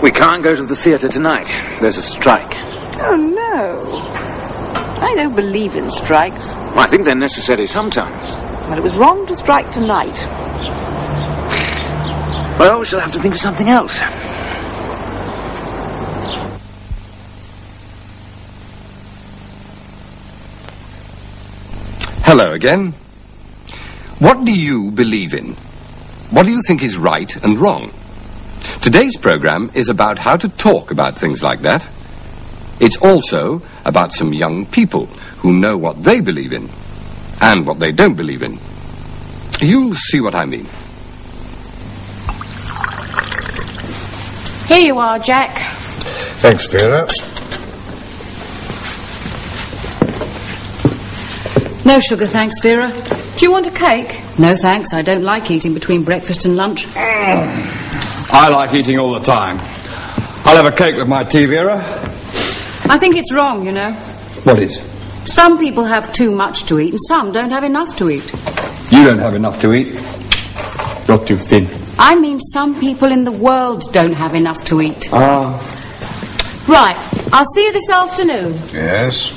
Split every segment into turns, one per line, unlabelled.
We can't go to the theatre tonight. There's a strike.
Oh, no. I don't believe in strikes.
Well, I think they're necessary sometimes.
Well, it was wrong to strike tonight.
Well, we shall have to think of something else.
Hello again. What do you believe in? What do you think is right and wrong? Today's program is about how to talk about things like that. It's also about some young people who know what they believe in and what they don't believe in. You'll see what I mean.
Here you are, Jack.
Thanks, Vera.
No sugar, thanks, Vera.
Do you want a cake?
No, thanks. I don't like eating between breakfast and lunch.
I like eating all the time. I'll have a cake with my tea, Vera.
I think it's wrong, you know.
What is?
Some people have too much to eat and some don't have enough to eat.
You don't have enough to eat. You're too thin.
I mean some people in the world don't have enough to eat.
Right, I'll see you this afternoon.
Yes.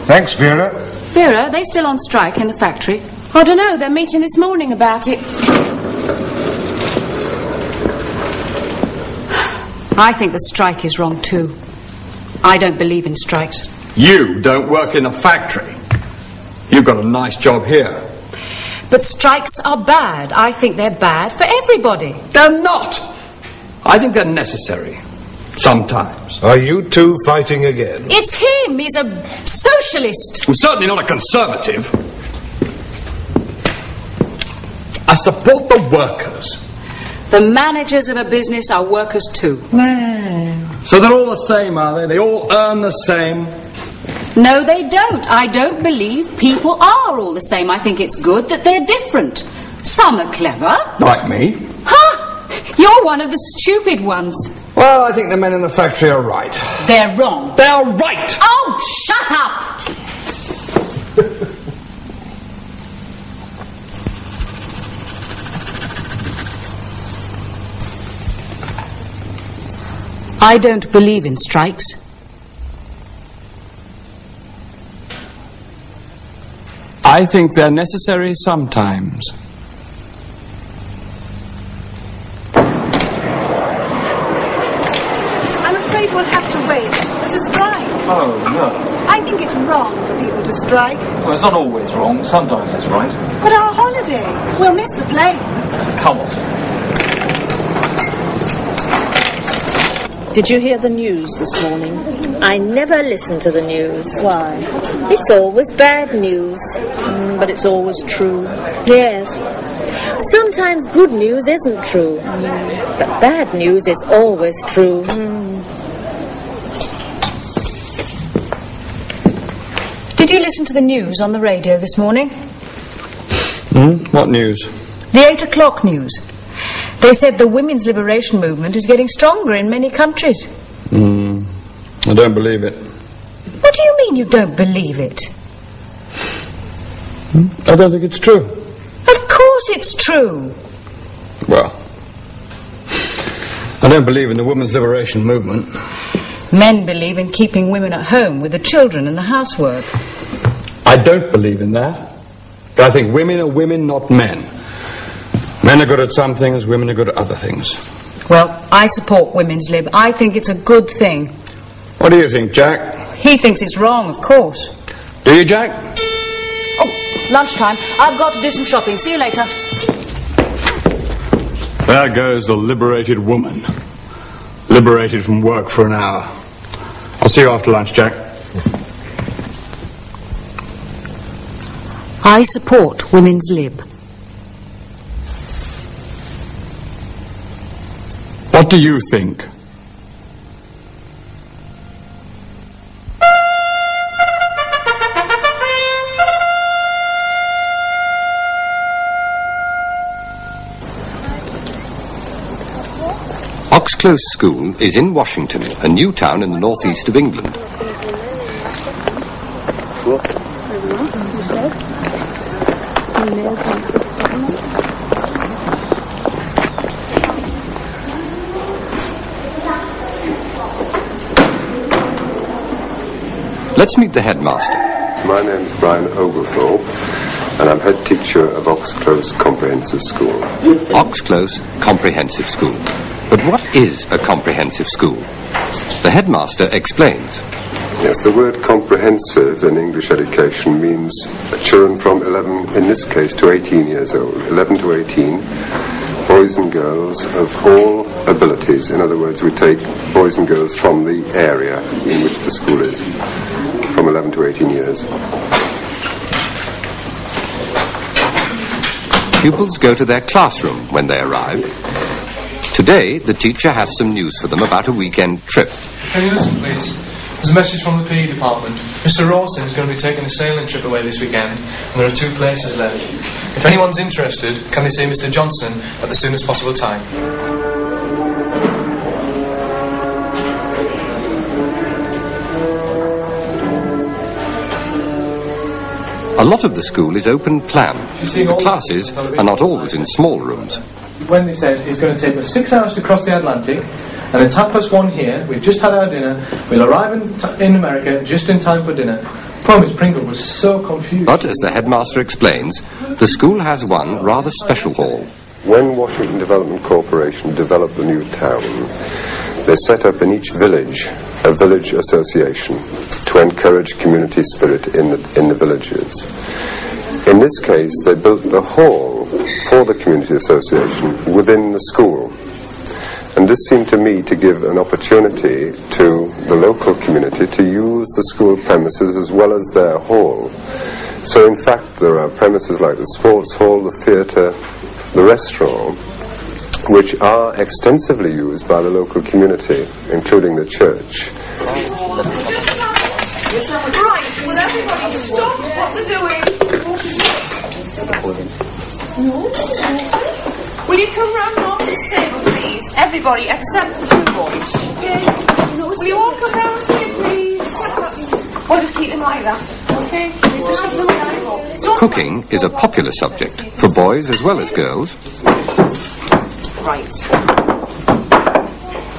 Thanks, Vera.
Vera, are they still on strike in the factory?
I don't know, they're meeting this morning about it.
I think the strike is wrong too. I don't believe in strikes.
You don't work in a factory. You've got a nice job here.
But strikes are bad. I think they're bad for everybody.
They're not. I think they're necessary. Sometimes.
Are you two fighting again?
It's him. He's a socialist.
I'm certainly not a conservative. I support the workers.
The managers of a business are workers too.
So they're all the same, are they? They all earn the same.
No, they don't. I don't believe people are all the same. I think it's good that they're different. Some are clever.
Like me.
Huh? You're one of the stupid ones.
Well, I think the men in the factory are right.
They're wrong.
They're right!
Oh, shut up! I don't believe in strikes.
I think they're necessary sometimes.
I'm afraid we'll have to wait. There's a strike.
Oh, no.
I think it's wrong for people to strike.
Well, it's not always wrong. Sometimes it's right.
But our holiday. We'll miss the plane.
Come on.
Did you hear the news this morning?
I never listen to the news.
Why?
It's always bad news.
But it's always true.
Yes. Sometimes good news isn't true. But bad news is always true.
Did you listen to the news on the radio this morning?
What news?
The 8 o'clock news. They said the women's liberation movement is getting stronger in many countries.
I don't believe it.
What do you mean you don't believe it?
I don't think it's true.
Of course it's true.
Well, I don't believe in the women's liberation movement.
Men believe in keeping women at home with the children and the housework.
I don't believe in that. But I think women are women, not men. Men are good at some things, women are good at other things.
Well, I support women's lib. I think it's a good thing.
What do you think, Jack?
He thinks it's wrong, of course.
Do you, Jack?
Oh, lunchtime. I've got to do some shopping. See you later.
There goes the liberated woman. Liberated from work for an hour. I'll see you after lunch, Jack.
I support women's lib.
What do you think?
Oxclose School is in Washington, a new town in the northeast of England. Let's meet the headmaster.
My name's Brian Oglethorpe, and I'm head teacher of Oxclose Comprehensive School.
Oxclose Comprehensive School. But what is a comprehensive school? The headmaster explains.
Yes, the word comprehensive in English education means children from 11, in this case, to 18 years old. 11 to 18, boys and girls of all abilities. In other words, we take boys and girls from the area in which the school is, from 11 to 18 years.
Pupils go to their classroom when they arrive. Today, the teacher has some news for them about a weekend trip.
Can you listen, please? There's a message from the PE department. Mr. Rawson is going to be taking a sailing trip away this weekend, and there are 2 places left. If anyone's interested, can they see Mr. Johnson at the soonest possible time?
A lot of the school is open plan. The classes are not always in small rooms.
Wendy said it's going to take us 6 hours to cross the Atlantic, and it's 1:30 here. We've just had our dinner. We'll arrive in America just in time for dinner. Poor Miss Pringle was so confused.
But, as the headmaster explains, the school has one rather special hall.
When Washington Development Corporation developed the new town, they set up in each village a village association to encourage community spirit in the villages. In this case, they built the hall for the community association within the school. And this seemed to me to give an opportunity to the local community to use the school premises as well as their hall. So in fact, there are premises like the sports hall, the theatre, the restaurant, which are extensively used by the local community, including the church.
Right, will everybody stop what they're doing? Will you come round the office table, please? Everybody, except the 2 boys. Okay? Will you all come round here, please? Or just keep them like that, okay?
Cooking is a popular subject for boys as well as girls.
Right.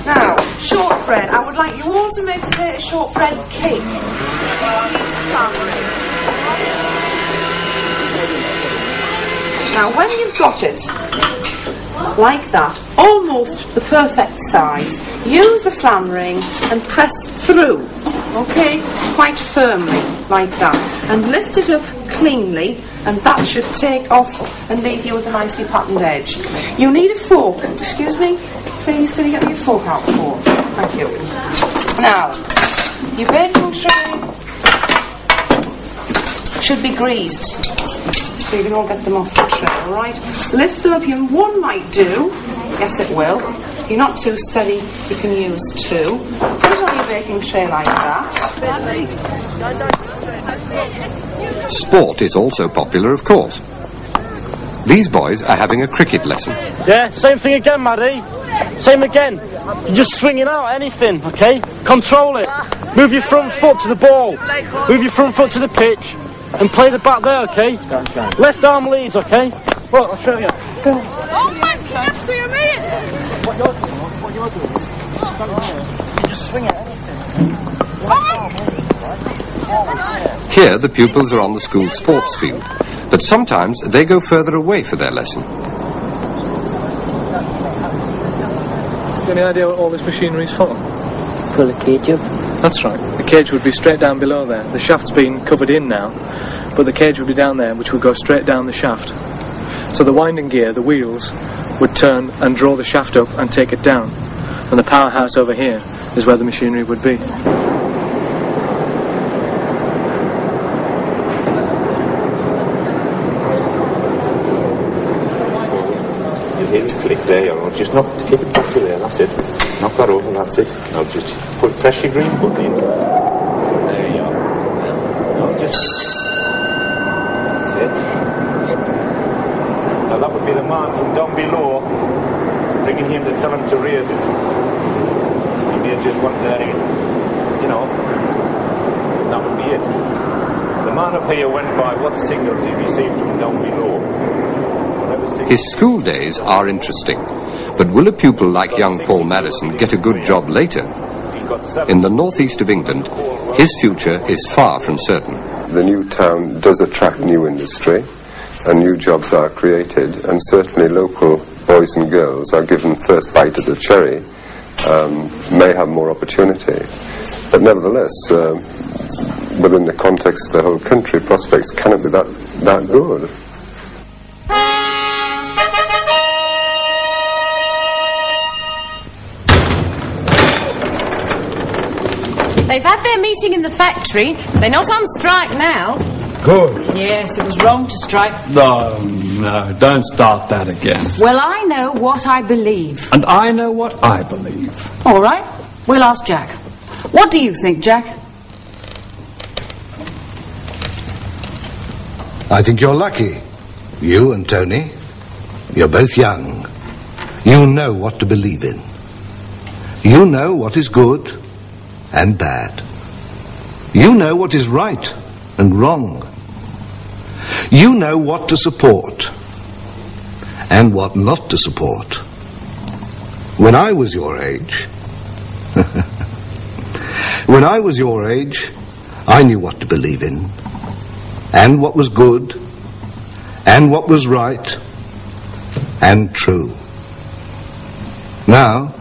Now, shortbread. I would like you all to make today a shortbread cake. You will use the family. Now, when you've got it like that, almost the perfect size, use the flan ring and press through, okay, quite firmly, like that, and lift it up cleanly, and that should take off and leave you with a nicely patterned edge. You need a fork. Excuse me, please, can you get me a fork out, fork? Thank you. Now, your baking tray should be greased, so you can all get them off the tray, alright? Lift them up, one might do, yes it will. If you're not too steady, you can use 2. Put it on your baking tray like that.
Sport is also popular, of course. These boys are having a cricket lesson.
Yeah, same thing again, Maddie. Same again. You're just swinging out anything, okay? Control it. Move your front foot to the ball. Move your front foot to the pitch. And play the bat there, okay? Left arm leads, okay? Well, I'll show you. Go.
Oh my God, see me!
What you're doing? You just swing at anything.
Here, the pupils are on the school sports field, but sometimes they go further away for their lesson.
Any idea what all this machinery is for?
Pull the cage up.
That's right. The cage would be straight down below there. The shaft's been covered in now, but the cage would be down there, which would go straight down the shaft. So the winding gear, the wheels, would turn and draw the shaft up and take it down. And the powerhouse over here is where the machinery would be.
Click there, or just keep it back to there, that's it. Knock that over, that's it. Now just press your green button in. There you are. Now just... That's it. Now that would be the man from down below, bringing him to tell him to raise it. If you just want that in, that would be it. The man up here went by what signals he received from down below.
His school days are interesting, but will a pupil like young Paul Madison get a good job later? in the northeast of England, his future is far from certain.
The new town does attract new industry, and new jobs are created, and certainly local boys and girls are given first bite of the cherry, may have more opportunity. But nevertheless, within the context of the whole country, prospects cannot be that good.
They've had their meeting in the factory. They're not on strike now.
Good.
Yes, it was wrong to strike.
No, don't start that again.
Well, I know what I believe.
And I know what I believe.
All right, we'll ask Jack. What do you think, Jack?
I think you're lucky. You and Tony. You're both young. You know what to believe in. You know what is good and bad. You know what is right and wrong. You know what to support and what not to support. When I was your age, I knew what to believe in, and what was good, and what was right, and true. Now,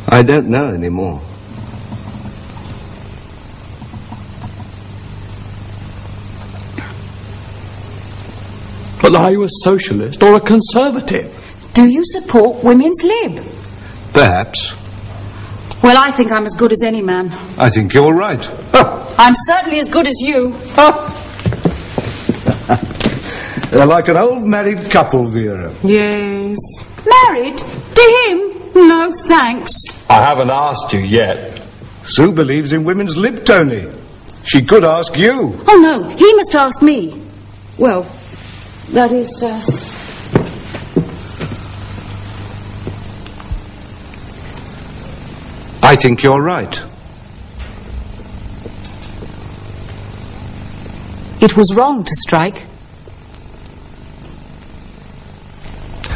I don't know anymore.
But are you a socialist or a conservative?
Do you support women's lib?
Perhaps.
Well, I think I'm as good as any man.
I think you're right.
I'm certainly as good as you.
They're like an old married couple, Vera.
Yes. Married? To him? No, thanks.
I haven't asked you yet.
Sue believes in women's lib, Tony. She could ask you.
Oh, no, he must ask me. Well, that is,
I think you're right.
It was wrong to strike.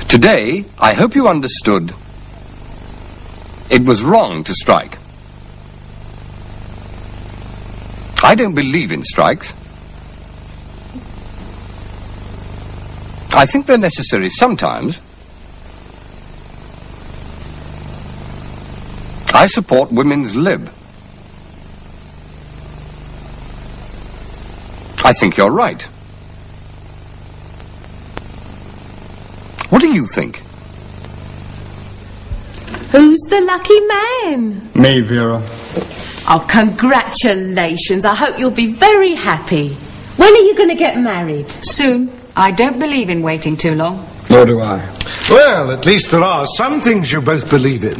Today, I hope you understood it was wrong to strike. I don't believe in strikes. I think they're necessary sometimes. I support women's lib. I think you're right. What do you think?
Who's the lucky man?
Me, Vera.
Oh, congratulations. I hope you'll be very happy. When are you going to get married?
Soon. I don't believe in waiting too long.
Nor do I.
Well, at least there are some things you both believe in.